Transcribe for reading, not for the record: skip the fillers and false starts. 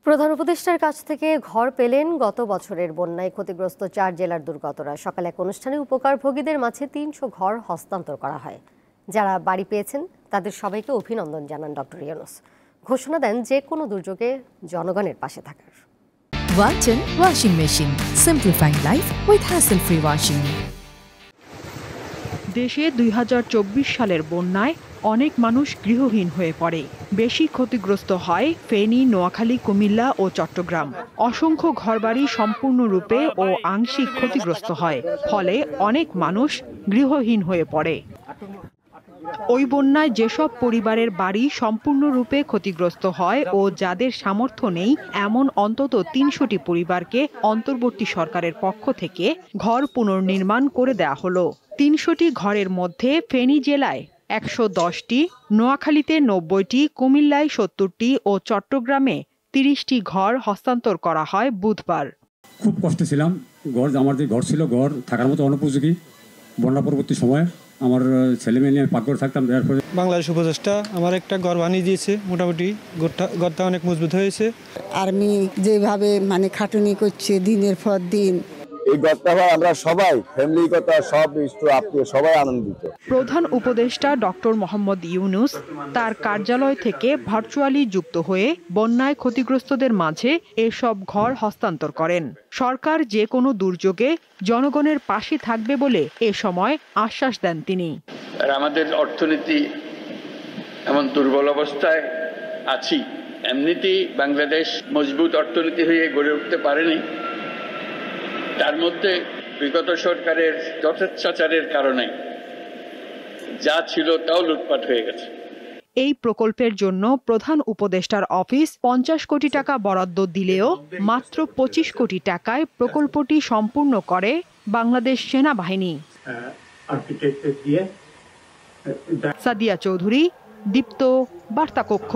প্রধান উপদেষ্টার কাছ থেকে ঘর পেলেন গত বছরের বন্যায় ক্ষতিগ্রস্ত ৪ জেলার দুর্গতরা। সকালে এক অনুষ্ঠানে উপকারভোগীদের মাঝে ৩০০ ঘর হস্তান্তর করা হয়। যারা বাড়ি পেয়েছেন তাদের সবাইকে অভিনন্দন জানান ডক্টর ইউনূস। ঘোষণা দেন যে কোনো দুর্যোগে জনগণের পাশে থাকার। Walton washing machine, simplifying life with hassle-free washing. দেশে ২০২৪ সালের বন্যায় অনেক মানুষ গৃহহীন হয়ে পড়ে। বেশি ক্ষতিগ্রস্ত হয় ফেনী, নোয়াখালী, কুমিল্লা ও চট্টগ্রাম। অসংখ্য ঘরবাড়ি সম্পূর্ণরূপে ও আংশিক ক্ষতিগ্রস্ত হয়, ফলে অনেক মানুষ গৃহহীন হয়ে পড়ে। ওই বন্যায় যেসব পরিবারের বাড়ি সম্পূর্ণরূপে ক্ষতিগ্রস্ত হয় ও যাদের সামর্থ্য নেই এমন অন্তত ৩০০টি পরিবারকে অন্তর্বর্তী সরকারের পক্ষ থেকে ঘর পুনর্নির্মাণ করে দেয়া হলো। ৩০০টি ঘরের মধ্যে ফেনী জেলায় ১১০টি, নোয়াখালীতে ৯০টি, কুমিল্লায় ৭০টি ও চট্টগ্রামে ৩০টি ঘর হস্তান্তর করা হয় বুধবার। খুব কষ্টে ছিলাম। আমার যে ঘর ছিল, ঘর থাকার মতো অনুপযোগী। বন্যা পরবর্তী সময়ে আমার ছেলে মেয়ে নিয়ে পাকঘর থাকতাম। বাংলাদেশ উপদেষ্টা আমার একটা ঘর বানিয়ে দিয়েছে, মোটামুটি ঘরটা অনেক মজবুত হয়েছে। আর্মি যেভাবে খাটুনি করছে দিনের পর দিন, এই ঘরটা আমরা সবাই ফ্যামিলিগত সব আত্মীয় সবাই আনন্দিত। প্রধান উপদেষ্টা ডক্টর মোহাম্মদ ইউনূস তার কার্যালয় থেকে ভার্চুয়ালি যুক্ত হয়ে বন্যায় ক্ষতিগ্রস্তদের মাঝে এসব ঘর হস্তান্তর করেন। সরকার যে কোনো দুর্যোগে জনগণের পাশে থাকবে বলে এ সময় আশ্বাস দেন তিনি। আমাদের অর্থনীতি এমন দুর্বল অবস্থায় আছি, এমনিতেই বাংলাদেশ মজবুত অর্থনীতি হয়ে গড়ে উঠতে পারেনি। তার মধ্যে বিগত সরকারের যথেচ্ছাচারের কারণে যা ছিল তাও লুটপাট হয়ে গেছে। এই প্রকল্পের জন্য প্রধান উপদেষ্টার অফিস ৫০ কোটি টাকা বরাদ্দ দিলেও মাত্র ২৫ কোটি টাকায় প্রকল্পটি সম্পূর্ণ করে বাংলাদেশ সেনাবাহিনী। সাদিয়া চৌধুরী, দীপ্ত, বার্তা কক্ষ।